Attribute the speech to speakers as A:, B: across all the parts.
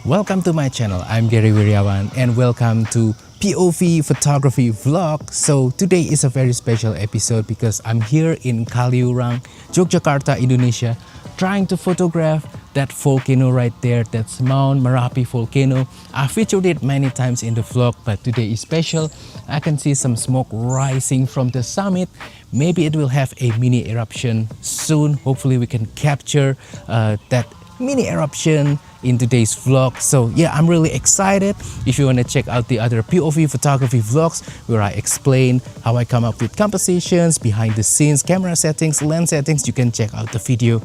A: Welcome to my channel. I'm Gary Wiryawan and welcome to POV photography vlog. So today is a very special episode because I'm here in Kaliurang, Yogyakarta, Indonesia, trying to photograph that volcano right there. That's Mount Merapi Volcano. I featured it many times in the vlog, but today is special. I can see some smoke rising from the summit. Maybe it will have a mini eruption soon. Hopefully we can capture that mini eruption in today's vlog. So yeah, I'm really excited. If you want to check out the other POV photography vlogs where I explain how I come up with compositions, behind the scenes, camera settings, lens settings, you can check out the video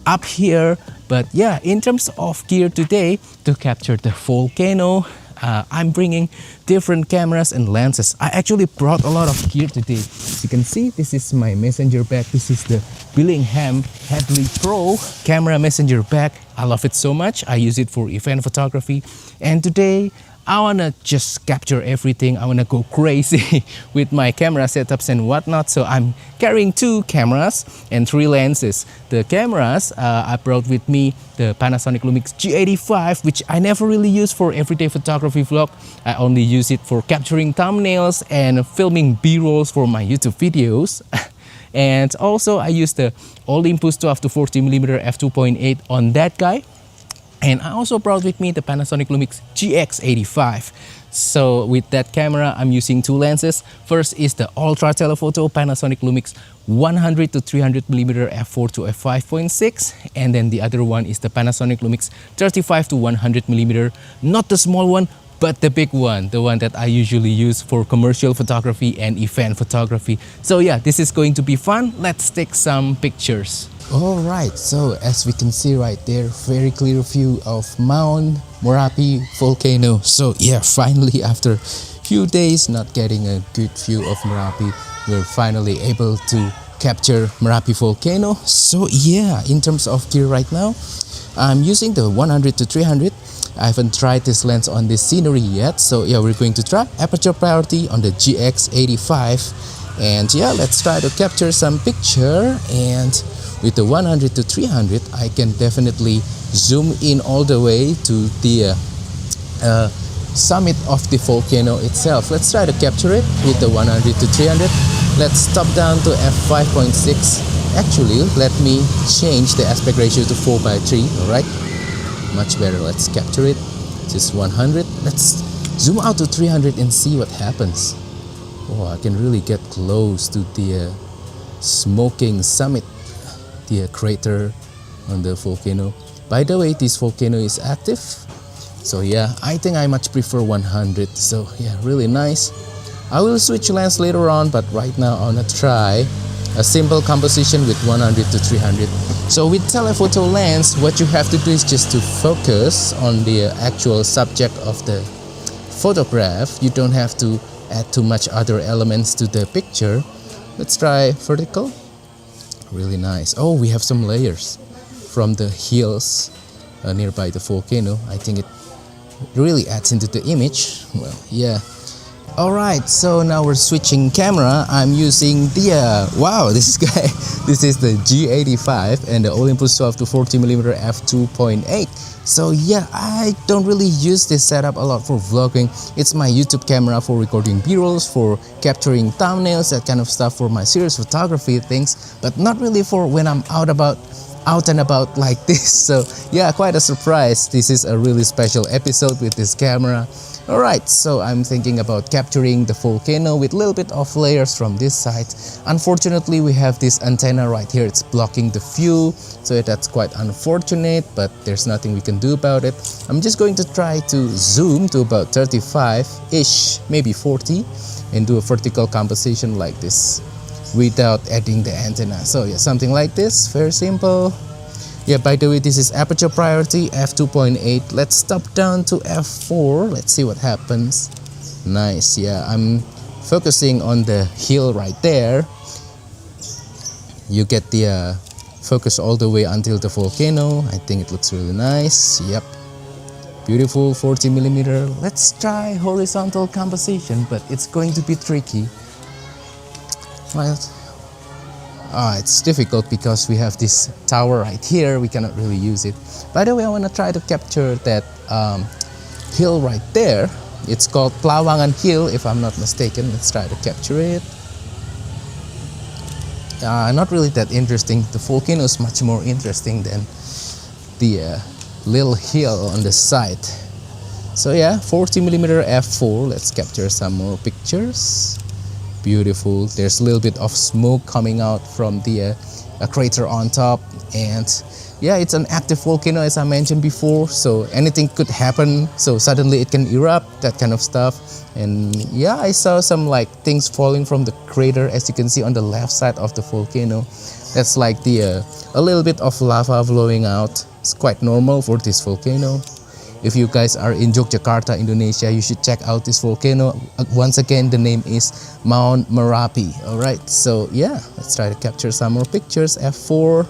A: up here. But yeah, in terms of gear today, to capture the volcano, I'm bringing different cameras and lenses. I actually brought a lot of gear today. As you can see, this is my messenger bag. This is the Billingham Hadley Pro camera messenger bag. I love it so much. I use it for event photography. And today, I wanna just capture everything. I wanna go crazy with my camera setups and whatnot. So I'm carrying 2 cameras and 3 lenses. The cameras, I brought with me the Panasonic Lumix G85, which I never really use for everyday photography vlog. I only use it for capturing thumbnails and filming B-rolls for my YouTube videos. And also I use the Olympus 12 to 40mm f2.8 on that guy. And I also brought with me the Panasonic Lumix GX85. So with that camera, I'm using 2 lenses. First is the ultra telephoto Panasonic Lumix 100 to 300mm f4 to f5.6, and then the other one is the Panasonic Lumix 35 to 100mm, not the small one, but the big one, the one that I usually use for commercial photography and event photography. So yeah, this is going to be fun. Let's take some pictures. Alright, so as we can see right there, very clear view of Mount Merapi Volcano. So yeah, finally after few days not getting a good view of Merapi, we're finally able to capture Merapi Volcano. So yeah, in terms of gear right now, I'm using the 100 to 300. I haven't tried this lens on this scenery yet. So yeah, we're going to try aperture priority on the GX85. And yeah, let's try to capture some picture. And with the 100 to 300, I can definitely zoom in all the way to the summit of the volcano itself. Let's try to capture it with the 100 to 300. Let's stop down to f5.6. Actually, let me change the aspect ratio to 4:3. Alright, much better. Let's capture it. Just 100. Let's zoom out to 300 and see what happens. Oh, I can really get close to the smoking summit, the crater on the volcano. By the way, this volcano is active. So yeah, I think I much prefer 100. So yeah, really nice. I will switch lens later on, but right now I wanna try a simple composition with 100 to 300. So with telephoto lens, what you have to do is just to focus on the actual subject of the photograph. You don't have to add too much other elements to the picture. Let's try vertical. Really nice. Oh, we have some layers from the hills nearby the volcano. I think it really adds into the image. Well, yeah. Alright, so now we're switching camera. I'm using the wow, this guy. This is the G85 and the Olympus 12 to 40mm f2.8. So yeah, I don't really use this setup a lot for vlogging. It's my YouTube camera for recording b-rolls, for capturing thumbnails, that kind of stuff, for my serious photography things, but not really for when I'm out and about like this. So yeah, quite a surprise. This is a really special episode with this camera. Alright, so I'm thinking about capturing the volcano with a little bit of layers from this side. Unfortunately, we have this antenna right here. It's blocking the view, so that's quite unfortunate, but there's nothing we can do about it. I'm just going to try to zoom to about 35-ish, maybe 40, and do a vertical composition like this without adding the antenna. So yeah, something like this, very simple. Yeah, by the way, this is aperture priority f2.8. Let's stop down to f4. Let's see what happens. Nice. Yeah, I'm focusing on the hill right there. You get the focus all the way until the volcano. I think it looks really nice. Yep, beautiful 40mm. Let's try horizontal composition, but it's going to be tricky. Well, it's difficult because we have this tower right here. We cannot really use it. By the way, I want to try to capture that hill right there. It's called Plawangan Hill, if I'm not mistaken. Let's try to capture it. Not really that interesting. The volcano is much more interesting than the little hill on the side. So yeah, 40mm f4. Let's capture some more pictures. Beautiful. There's a little bit of smoke coming out from the crater on top, and yeah, it's an active volcano as I mentioned before, so anything could happen, so suddenly it can erupt, that kind of stuff. And yeah, I saw some like things falling from the crater, as you can see on the left side of the volcano. That's like the a little bit of lava blowing out. It's quite normal for this volcano. If you guys are in Yogyakarta, Indonesia, you should check out this volcano. Once again, the name is Mount Merapi. Alright, so yeah, let's try to capture some more pictures. F4.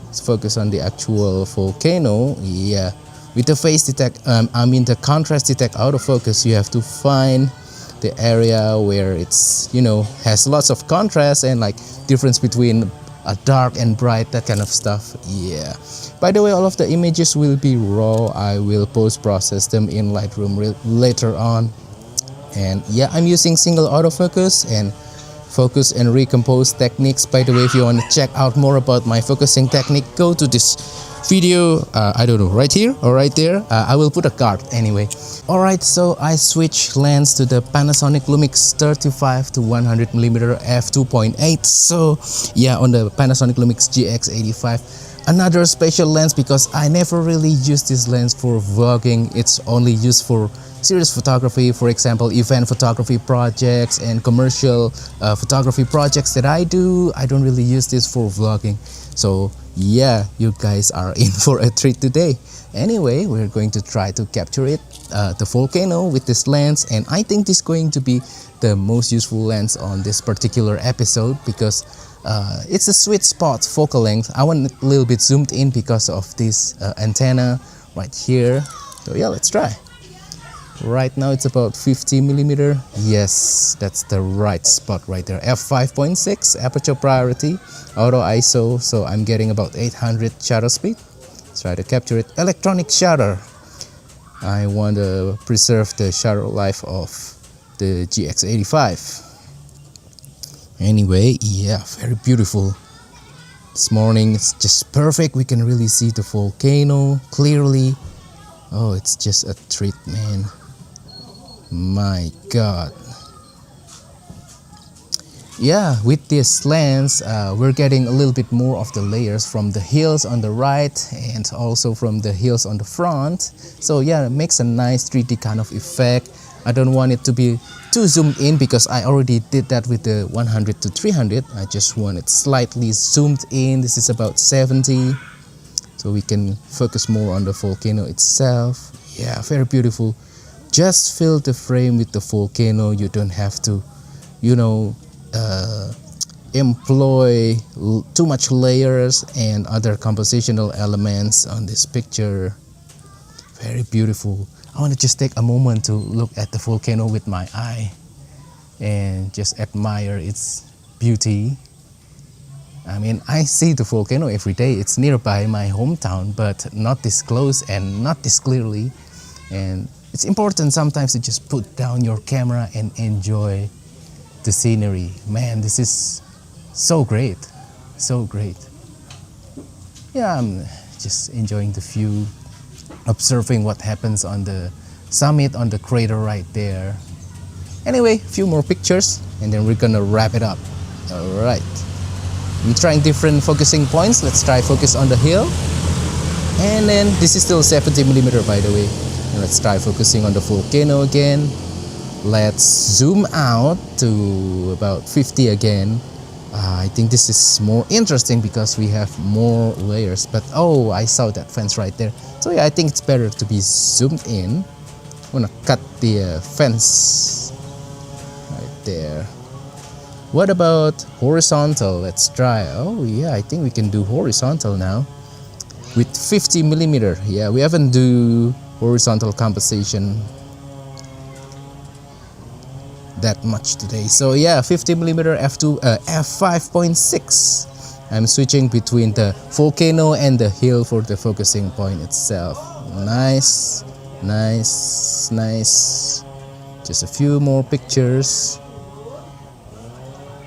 A: Let's focus on the actual volcano. Yeah, with the phase detect, the contrast detect autofocus, you have to find the area where it's, you know, has lots of contrast and like difference between a dark and bright, that kind of stuff. Yeah. By the way, all of the images will be raw. I will post-process them in Lightroom later on. And yeah, I'm using single autofocus and focus and recompose techniques. By the way, if you want to check out more about my focusing technique, go to this video, I don't know, right here or right there. I will put a card anyway. Alright, so I switched lens to the Panasonic Lumix 35 to 100mm f2.8. So yeah, on the Panasonic Lumix GX85. Another special lens because I never really used this lens for vlogging. It's only used for serious photography, for example, event photography projects and commercial photography projects that I do. I don't really use this for vlogging. So yeah, you guys are in for a treat today. Anyway, we're going to try to capture it, the volcano, with this lens, and I think this is going to be the most useful lens on this particular episode because it's a sweet spot focal length. I want it a little bit zoomed in because of this antenna right here. So yeah, let's try. Right now it's about 50mm. Yes, that's the right spot right there. f5.6 aperture priority, auto ISO, so I'm getting about 800 shutter speed. Let's try to capture it. Electronic shutter. I want to preserve the shutter life of the GX85. Anyway, yeah, very beautiful. This morning it's just perfect. We can really see the volcano clearly. Oh, it's just a treat, man. My God. Yeah, with this lens, we're getting a little bit more of the layers from the hills on the right and also from the hills on the front. So yeah, it makes a nice 3D kind of effect. I don't want it to be too zoomed in because I already did that with the 100 to 300. I just want it slightly zoomed in. This is about 70. So we can focus more on the volcano itself. Yeah, very beautiful. Just fill the frame with the volcano. You don't have to, you know, employ too much layers and other compositional elements on this picture. Very beautiful. I want to just take a moment to look at the volcano with my eye and just admire its beauty. I mean, I see the volcano every day. It's nearby my hometown, but not this close and not this clearly. And it's important sometimes to just put down your camera and enjoy the scenery. Man, this is so great. So great. Yeah, I'm just enjoying the view, observing what happens on the summit, on the crater right there. Anyway, a few more pictures and then we're gonna wrap it up. Alright. I'm trying different focusing points. Let's try focus on the hill. And then this is still 70mm, by the way. And let's try focusing on the volcano again. Let's zoom out to about 50 again. I think this is more interesting because we have more layers. But oh, I saw that fence right there. So yeah, I think it's better to be zoomed in. I'm gonna cut the fence right there. What about horizontal? Let's try. Oh yeah, I think we can do horizontal now with 50mm. Yeah, we haven't do horizontal composition that much today. So yeah, 50mm f5.6. I'm switching between the volcano and the hill for the focusing point itself. Nice, nice, nice. Just a few more pictures.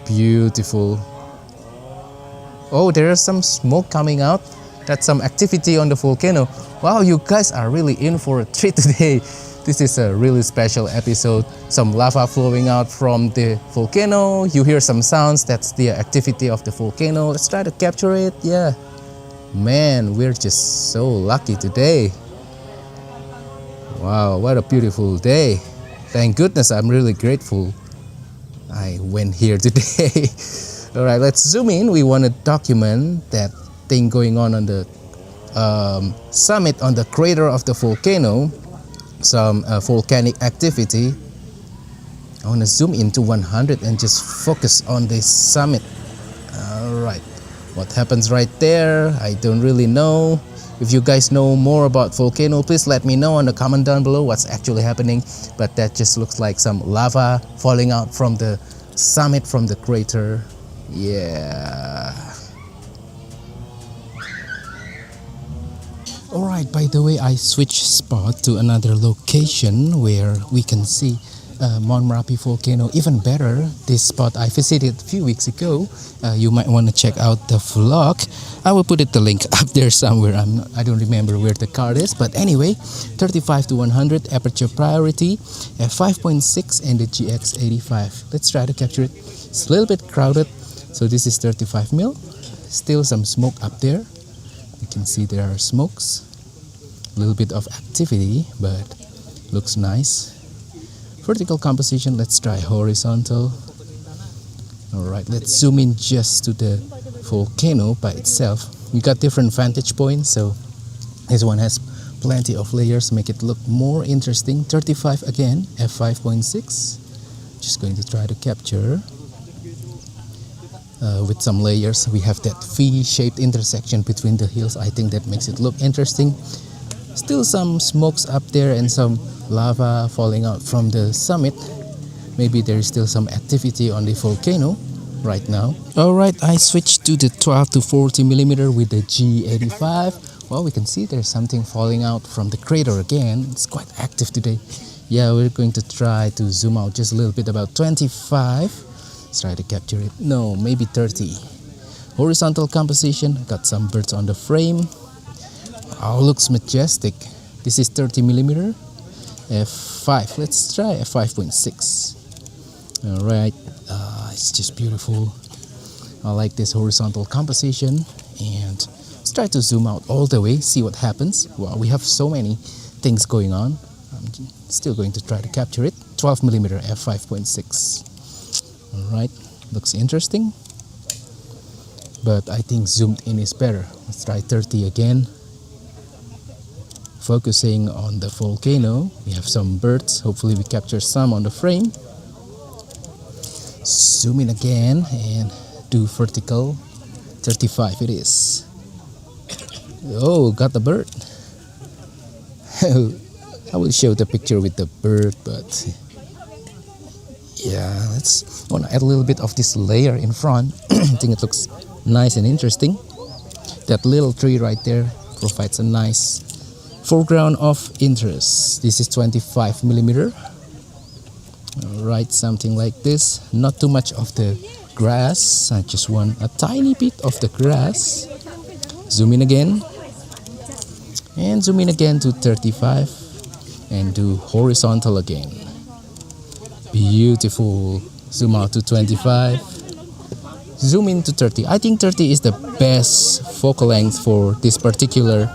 A: Beautiful. Oh, there is some smoke coming out. That's some activity on the volcano. Wow, you guys are really in for a treat today. This is a really special episode. Some lava flowing out from the volcano. You hear some sounds. That's the activity of the volcano. Let's try to capture it. Yeah. Man, we're just so lucky today. Wow, what a beautiful day. Thank goodness, I'm really grateful I went here today. Alright, let's zoom in. We want to document that thing going on the summit, on the crater of the volcano. Some volcanic activity. I want to zoom into 100 and just focus on this summit. Alright, what happens right there? I don't really know. If you guys know more about volcano, please let me know in the comment down below what's actually happening. But that just looks like some lava falling out from the summit, from the crater. Yeah. Alright, by the way, I switched spot to another location where we can see Mount Merapi Volcano even better. This spot I visited a few weeks ago. You might want to check out the vlog. I will put the link up there somewhere. I don't remember where the card is, but anyway, 35 to 100 aperture priority, f5.6 and the GX85. Let's try to capture it. It's a little bit crowded, so this is 35 mil. Still some smoke up there. You can see there are smokes. A little bit of activity, but looks nice. Vertical composition, let's try horizontal. Alright, let's zoom in just to the volcano by itself. We got different vantage points, so this one has plenty of layers, make it look more interesting. 35 again, f5.6. Just going to try to capture with some layers. We have that V-shaped intersection between the hills. I think that makes it look interesting. Still some smokes up there and some lava falling out from the summit. Maybe there is still some activity on the volcano right now. Alright, I switched to the 12 to 40 millimeter with the G85. Well, we can see there's something falling out from the crater again. It's quite active today. Yeah, we're going to try to zoom out just a little bit, about 25. Let's try to capture it. No, maybe 30. Horizontal composition, got some birds on the frame. Oh, looks majestic. This is 30 millimeter, f5. Let's try f5.6. Alright, it's just beautiful. I like this horizontal composition, and let's try to zoom out all the way, see what happens. Wow, we have so many things going on. I'm still going to try to capture it. 12 millimeter, f5.6. Alright, looks interesting, but I think zoomed in is better. Let's try 30 again. Focusing on the volcano, we have some birds. Hopefully we capture some on the frame. Zoom in again and do vertical. 35 it is. Oh, got the bird. I will show the picture with the bird, but yeah, let's want to add a little bit of this layer in front. I think it looks nice and interesting. That little tree right there provides a nice foreground of interest. This is 25 millimeter. Alright, something like this. Not too much of the grass. I just want a tiny bit of the grass. Zoom in again. And zoom in again to 35. And do horizontal again. Beautiful. Zoom out to 25. Zoom in to 30. I think 30 is the best focal length for this particular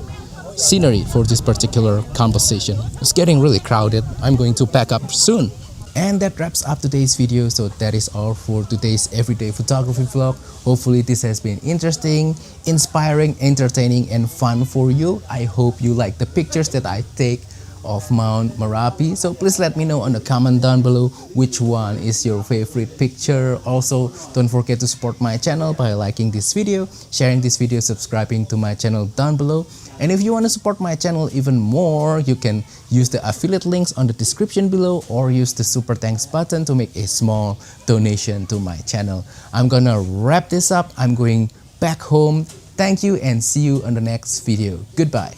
A: scenery, for this particular composition. It's getting really crowded. I'm going to pack up soon. And that wraps up today's video. So that is all for today's everyday photography vlog. Hopefully this has been interesting, inspiring, entertaining, and fun for you. I hope you like the pictures that I take of Mount Merapi. So please let me know on the comment down below which one is your favorite picture. Also, don't forget to support my channel by liking this video, sharing this video, subscribing to my channel down below. And if you want to support my channel even more, you can use the affiliate links on the description below or use the super thanks button to make a small donation to my channel. I'm gonna wrap this up. I'm going back home. Thank you and see you on the next video. Goodbye.